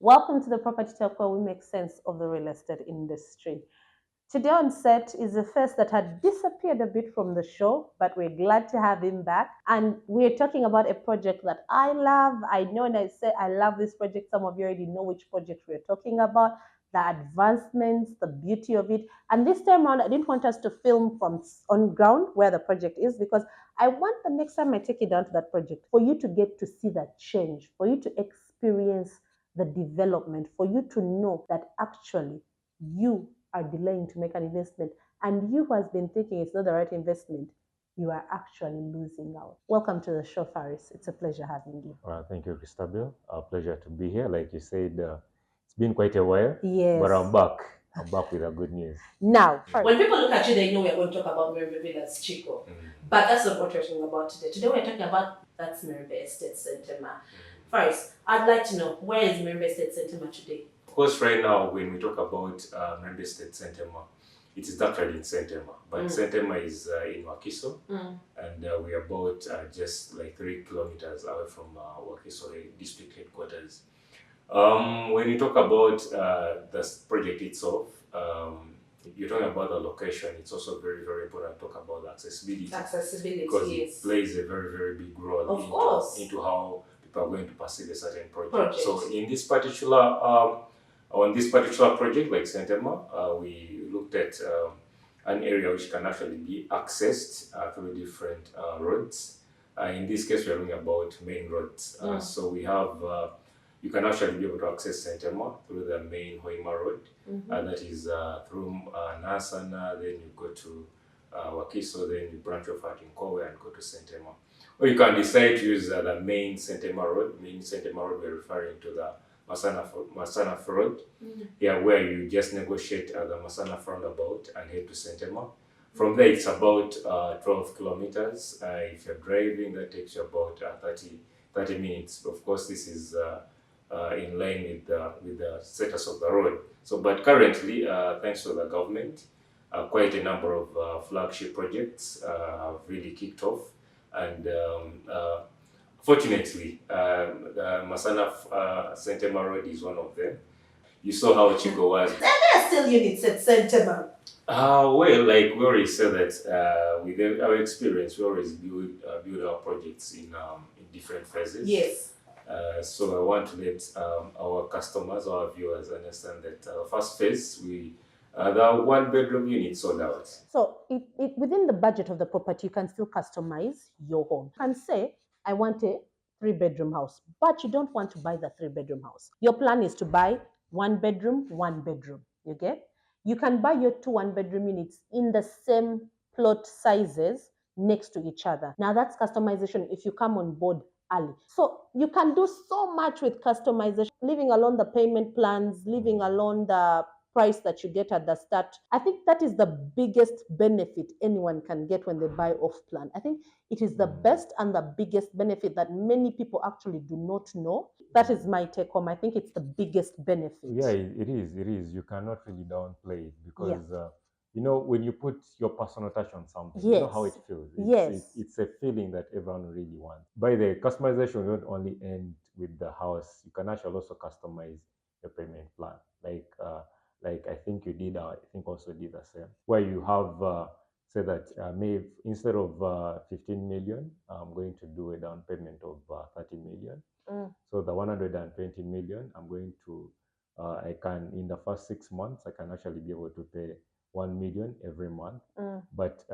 Welcome to the Property Talk, where we make sense of the real estate industry. Today on set is a face that had disappeared a bit from the show, but we're glad to have him back. And we're talking about a project that I love. I know when I say I love this project, some of you already know which project we're talking about, the advancements, the beauty of it. And this time around, I didn't want us to film from on ground where the project is, because I want the next time I take you down to that project for you to get to see that change, for you to experience the development, for you to know that actually you are delaying to make an investment, and you who has been thinking it's not the right investment, you are actually losing out. Welcome to the show, Faris. It's a pleasure having you. Thank you, Christabel. A pleasure to be here. Like you said, it's been quite a while, Yes. but I'm back. I'm back with a good news. Now, When people look at you, they know we're going to talk about Mirembe Villas Chico. But that's not what we're talking about today. Today we're talking about that's Mirembe Estate Sentema. First, I'd like to know, where is Mirembe Estate Sentema today? Of course, right now, when we talk about Mirembe Estate Sentema, it is actually in Sentema, but Sentema is in Wakiso, and we are about just like 3 kilometers away from Wakiso district headquarters. When you talk about the project itself, you're talking about the location. It's also very, very important to talk about the accessibility. Accessibility, because yes. it plays a very, very big role into how people are going to perceive a certain project. So in this particular, on this particular project, like Sentema, we looked at an area which can actually be accessed through different roads. In this case, we're talking about main roads. So we have you can actually be able to access Sentema through the main Hoima Road. That is through Nasana, then you go to Wakiso, then you branch off at Inkowe and go to Sentema. Or you can decide to use the main Sentema Road. Main Sentema Road, we're referring to the Masana Road, where you just negotiate the Masana roundabout and head to Sentema. From there, it's about 12 kilometers. If you're driving, that takes you about 30 minutes. Of course, this is in line with the status of the road. So, but currently, thanks to the government, quite a number of flagship projects have really kicked off, and fortunately, the Masana Sentema Road is one of them. You saw how Chico was. There are still units at Sentema. Well, like we already said that with our experience, we always build our projects in different phases. Yes. So I want to let our customers, our viewers understand that first phase, the 1-bedroom unit sold out. So within the budget of the property, you can still customize your home. You can say, I want a 3-bedroom house, but you don't want to buy the 3-bedroom house. Your plan is to buy 1 bedroom, 1 bedroom. You get? You can buy your 2 1-bedroom units in the same plot sizes next to each other. Now that's customization if you come on board early. So you can do so much with customization, leaving alone the payment plans, leaving alone the price that you get at the start. I think that is the biggest benefit anyone can get when they buy off plan. I think it is the best and the biggest benefit that many people actually do not know. That is my take home. I think it's the biggest benefit. Yeah, it is. It is. You cannot really downplay it because you know, when you put your personal touch on something, you know how it feels. It's a feeling that everyone really wants. By the customization, you don't only end with the house. You can actually also customize your payment plan. Like I think you did. I think also did the same. Where you have say that maybe instead of 15 million, I'm going to do a down payment of 30 million. So the 120 million, I'm going to I can, in the first 6 months, I can actually be able to pay 1 million every month. But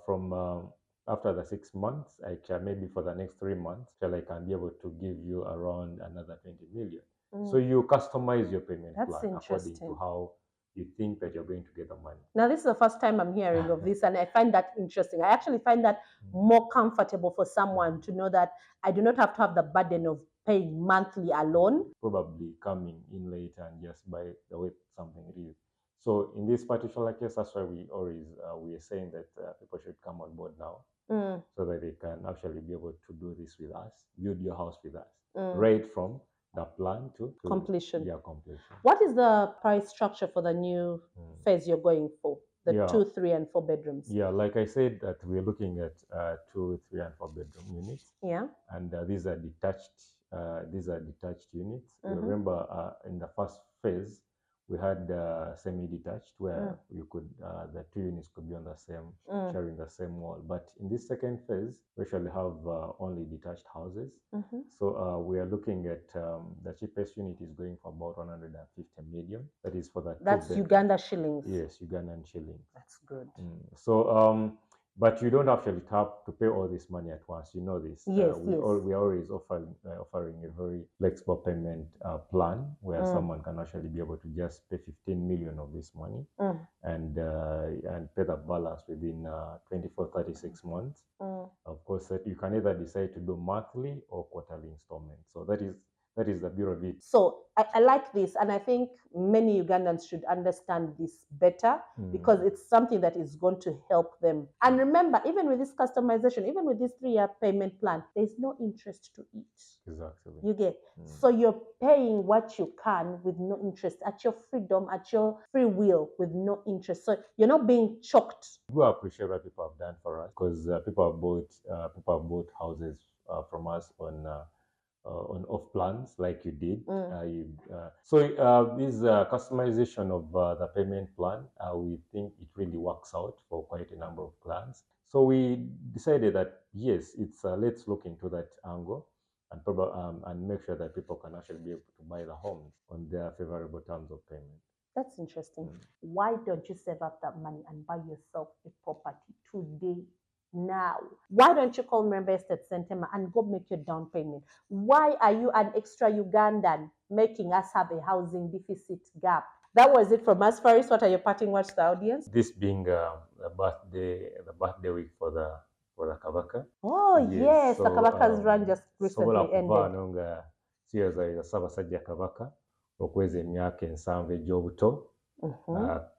from after the 6 months, I can, maybe for the next 3 months, till I can be able to give you around another 20 million. So you customize your payment plan according to how you think that you're going to get the money. Now, this is the first time I'm hearing of this, and I find that interesting. I actually find that more comfortable for someone to know that I do not have to have the burden of paying monthly alone. Probably coming in later and just buy the way something it is. So in this particular case, that's why we always we are saying that people should come on board now, so that they can actually be able to do this with us, build your house with us, right from the plan to completion. Yeah, completion. What is the price structure for the new phase you're going for? The 2, 3, and 4 bedrooms. Yeah, like I said, that we're looking at 2, 3, and 4 bedroom units. Yeah. And these are detached these are detached units. Remember, in the first phase, we had semi-detached where you could the two units could be on the same sharing the same wall. But in this second phase, we shall have only detached houses. So we are looking at the cheapest unit is going for about 150 million. That is for that. That's Uganda shillings. Yes, Ugandan shillings. That's good. So but you don't actually have to pay all this money at once. You know this. Yes, we are always offering a very flexible payment plan where someone can actually be able to just pay 15 million of this money and pay the balance within 24, 36 months. Of course, you can either decide to do monthly or quarterly installments. So that is the beauty of it. So I like this, and I think many Ugandans should understand this better because it's something that is going to help them. And remember, even with this customization, even with this 3-year payment plan, there's no interest to it. Exactly. You get so you're paying what you can with no interest, at your freedom, at your free will, with no interest. So you're not being choked. We appreciate what people have done for us because people have bought houses from us on off plans like you did. So this customization of the payment plan, we think it really works out for quite a number of plans. So we decided that yes, it's let's look into that angle and and make sure that people can actually be able to buy the homes on their favorable terms of payment. That's interesting. Why don't you save up that money and buy yourself a property today? Now, why don't you call Mirembe Estate Sentema and go make your down payment? Why are you an extra Ugandan making us have a housing deficit gap? That was it from us, Faris. What are your parting words to the audience? This being the birthday week for the Kabaka. Oh yes, so, the Kabaka's run just recently ended. Siyaza Ssaabasajja Kabaka okweza emyaka 7 egy'obuto.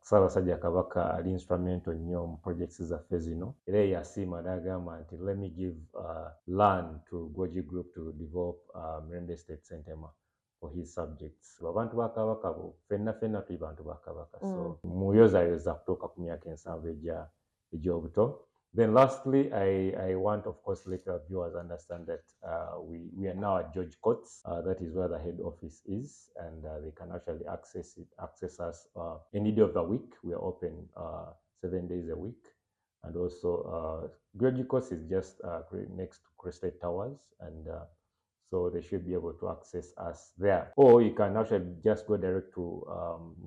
Ssaabasajja Kabaka ali instrumental nnyo mu projects zaffe zino era yasiima n'agamba nti let me give land to Gwoji Group to develop Mirembe Estate Sentema for his subjects. Abantu ba Kabaka ffenna tuli bantu ba Kabaka. So muyozayoza kutuuka ku myaka 7 egy'obuto. Then lastly, I want, of course, let our viewers understand that we are now at George Courts. That is where the head office is, and they can actually access us any day of the week. We are open 7 days a week. And also, George Courts is just next to Crested Towers, and so they should be able to access us there. Or you can actually just go direct to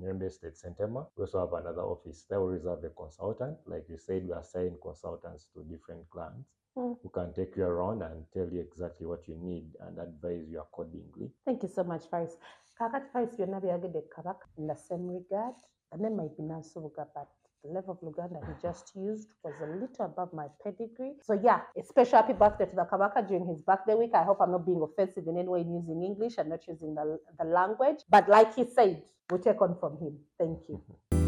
Mirembe Estate Sentema. We also have another office. They will reserve a consultant. Like you said, we assign consultants to different clients who can take you around and tell you exactly what you need and advise you accordingly. Thank you so much, Faris. Kakati Faris, you're not the Kabak in the same regard. And then might be Nansubuga, but the level of Uganda he just used was a little above my pedigree. So yeah, a special happy birthday to the Kabaka during his birthday week. I hope I'm not being offensive in any way in using English and not using the language. But like he said, we'll take on from him. Thank you.